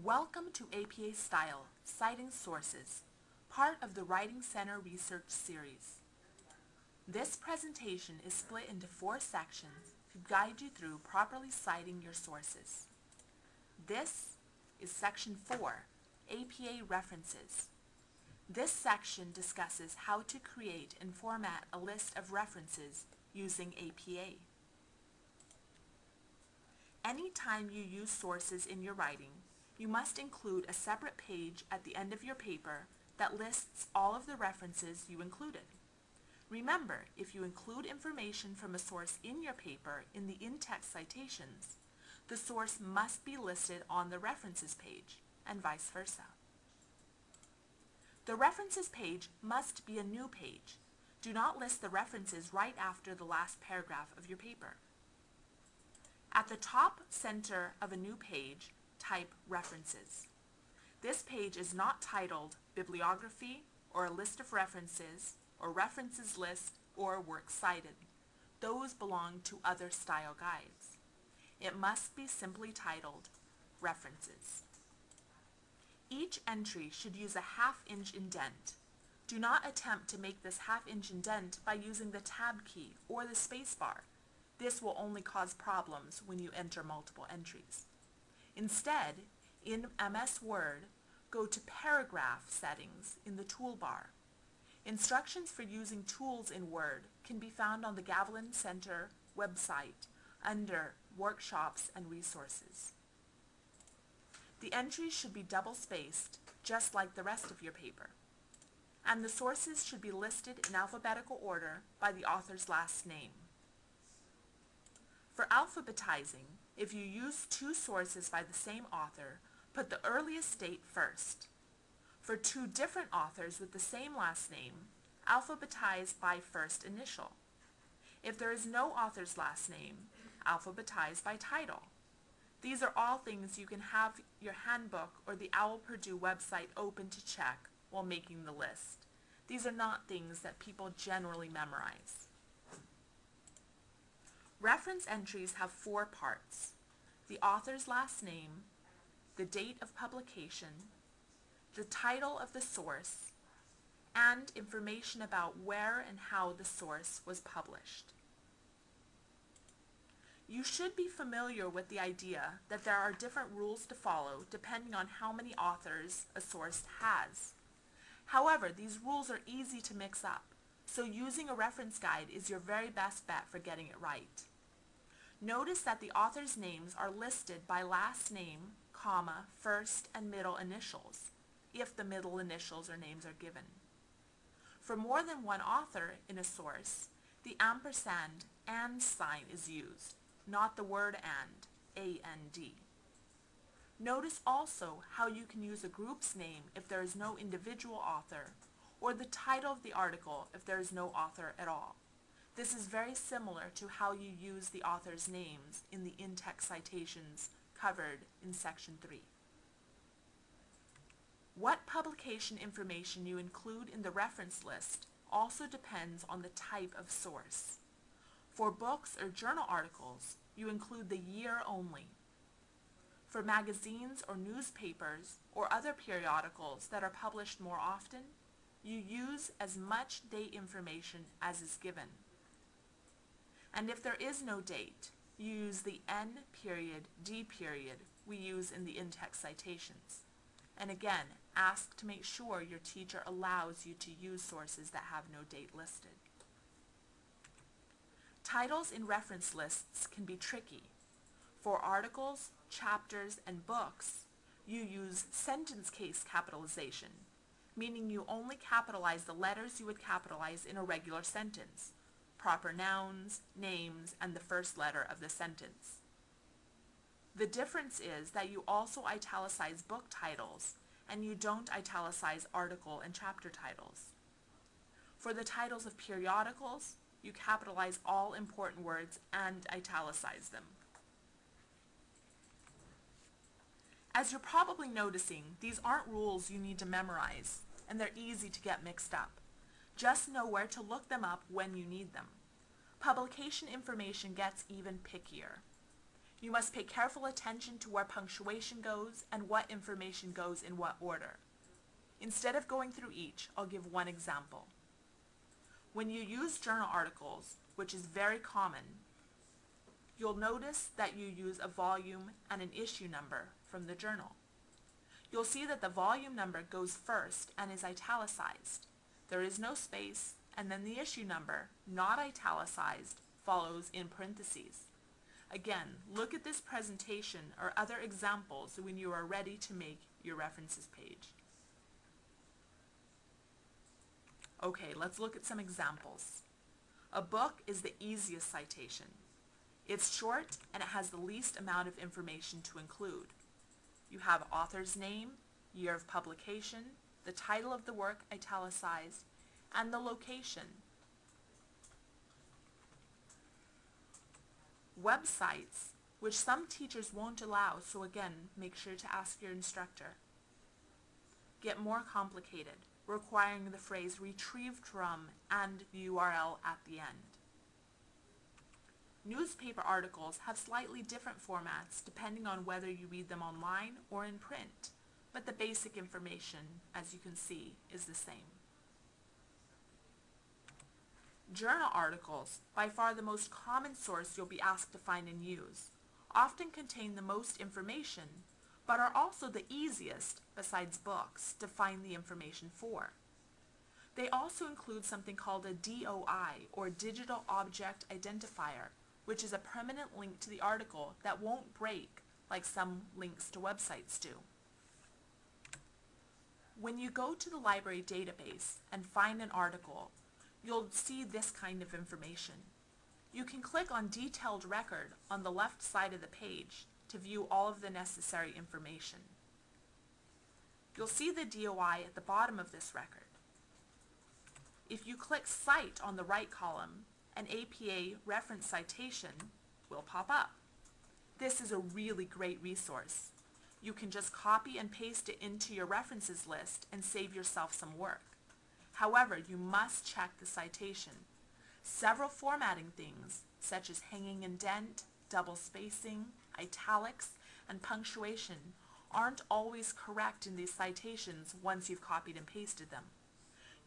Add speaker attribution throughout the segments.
Speaker 1: Welcome to APA Style, Citing Sources, part of the Writing Center Research Series. This presentation is split into 4 sections to guide you through properly citing your sources. This is Section 4, APA References. This section discusses how to create and format a list of references using APA. Anytime you use sources in your writing, you must include a separate page at the end of your paper that lists all of the references you included. Remember, if you include information from a source in your paper in the in-text citations, the source must be listed on the references page, and vice versa. The references page must be a new page. Do not list the references right after the last paragraph of your paper. At the top center of a new page, type References. This page is not titled Bibliography or a list of references or References list or Works cited. Those belong to other style guides. It must be simply titled References. Each entry should use a half-inch indent. Do not attempt to make this half-inch indent by using the Tab key or the space bar. This will only cause problems when you enter multiple entries. Instead, in MS Word, go to Paragraph Settings in the toolbar. Instructions for using tools in Word can be found on the Gavilan Center website under Workshops and Resources. The entries should be double-spaced, just like the rest of your paper. And the sources should be listed in alphabetical order by the author's last name. For alphabetizing, if you use 2 sources by the same author, put the earliest date first. For 2 different authors with the same last name, alphabetize by first initial. If there is no author's last name, alphabetize by title. These are all things you can have your handbook or the OWL Purdue website open to check while making the list. These are not things that people generally memorize. Reference entries have 4 parts: the author's last name, the date of publication, the title of the source, and information about where and how the source was published. You should be familiar with the idea that there are different rules to follow depending on how many authors a source has. However, these rules are easy to mix up, so using a reference guide is your very best bet for getting it right. Notice that the author's names are listed by last name, comma, first and middle initials, if the middle initials or names are given. For more than one author in a source, the ampersand and sign is used, not the word and, A-N-D. Notice also how you can use a group's name if there is no individual author, or the title of the article if there is no author at all. This is very similar to how you use the author's names in the in-text citations covered in Section 3. What publication information you include in the reference list also depends on the type of source. For books or journal articles, you include the year only. For magazines or newspapers or other periodicals that are published more often, you use as much date information as is given. And if there is no date, you use the N period, D period we use in the in-text citations. And again, ask to make sure your teacher allows you to use sources that have no date listed. Titles in reference lists can be tricky. For articles, chapters, and books, you use sentence case capitalization, meaning you only capitalize the letters you would capitalize in a regular sentence: proper nouns, names, and the first letter of the sentence. The difference is that you also italicize book titles, and you don't italicize article and chapter titles. For the titles of periodicals, you capitalize all important words and italicize them. As you're probably noticing, these aren't rules you need to memorize, and they're easy to get mixed up. Just know where to look them up when you need them. Publication information gets even pickier. You must pay careful attention to where punctuation goes and what information goes in what order. Instead of going through each, I'll give one example. When you use journal articles, which is very common, you'll notice that you use a volume and an issue number from the journal. You'll see that the volume number goes first and is italicized. There is no space, and then the issue number, not italicized, follows in parentheses. Again, look at this presentation or other examples when you are ready to make your references page. Okay, let's look at some examples. A book is the easiest citation. It's short and it has the least amount of information to include. You have author's name, year of publication, the title of the work italicized, and the location. Websites, which some teachers won't allow, so again, make sure to ask your instructor, get more complicated, requiring the phrase retrieved from and the URL at the end. Newspaper articles have slightly different formats depending on whether you read them online or in print, but the basic information, as you can see, is the same. Journal articles, by far the most common source you'll be asked to find and use, often contain the most information, but are also the easiest, besides books, to find the information for. They also include something called a DOI, or Digital Object Identifier, which is a permanent link to the article that won't break like some links to websites do. When you go to the library database and find an article, you'll see this kind of information. You can click on Detailed Record on the left side of the page to view all of the necessary information. You'll see the DOI at the bottom of this record. If you click Cite on the right column, an APA reference citation will pop up. This is a really great resource. You can just copy and paste it into your references list and save yourself some work. However, you must check the citation. Several formatting things, such as hanging indent, double spacing, italics, and punctuation, aren't always correct in these citations once you've copied and pasted them.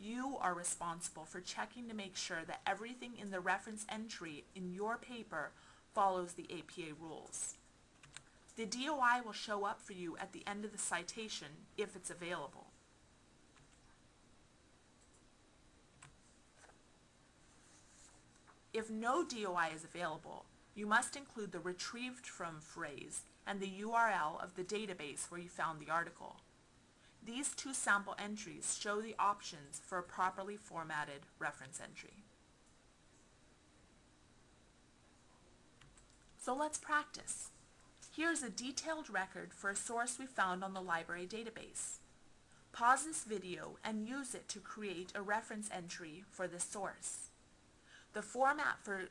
Speaker 1: You are responsible for checking to make sure that everything in the reference entry in your paper follows the APA rules. The DOI will show up for you at the end of the citation if it's available. If no DOI is available, you must include the retrieved from phrase and the URL of the database where you found the article. These two sample entries show the options for a properly formatted reference entry. So let's practice. Here's a detailed record for a source we found on the library database. Pause this video and use it to create a reference entry for this source. The format for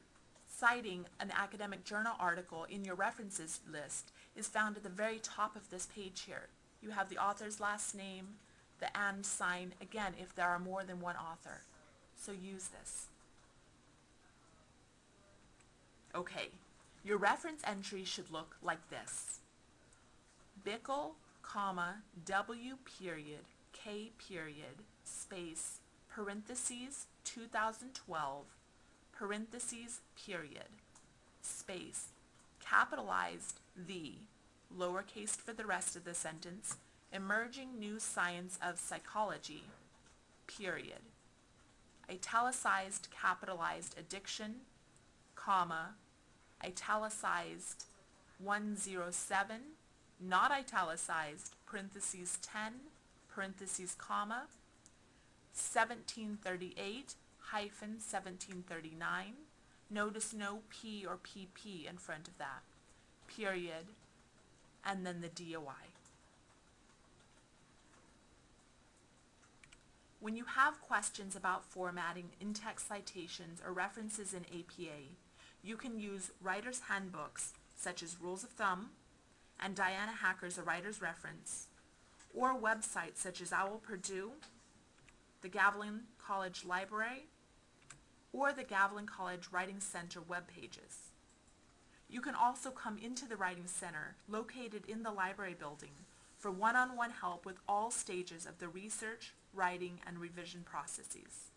Speaker 1: citing an academic journal article in your references list is found at the very top of this page here. You have the author's last name, the and sign, again, if there are more than one author. So use this. Okay, your reference entry should look like this. Bickle, comma, W period, K period, space, parentheses, 2012, parentheses, period, space, capitalized the, lowercase for the rest of the sentence, emerging new science of psychology, period, italicized, capitalized addiction, comma, italicized 107, not italicized, parentheses 10, parentheses, comma, 1738, hyphen 1739, notice no P or PP in front of that, period, and then the DOI. When you have questions about formatting in-text citations or references in APA, you can use writer's handbooks such as Rules of Thumb and Diana Hacker's A Writer's Reference, or websites such as OWL Purdue, the Gavilan College Library, or the Gavilan College Writing Center web pages. You can also come into the Writing Center, located in the library building, for one-on-one help with all stages of the research, writing, and revision processes.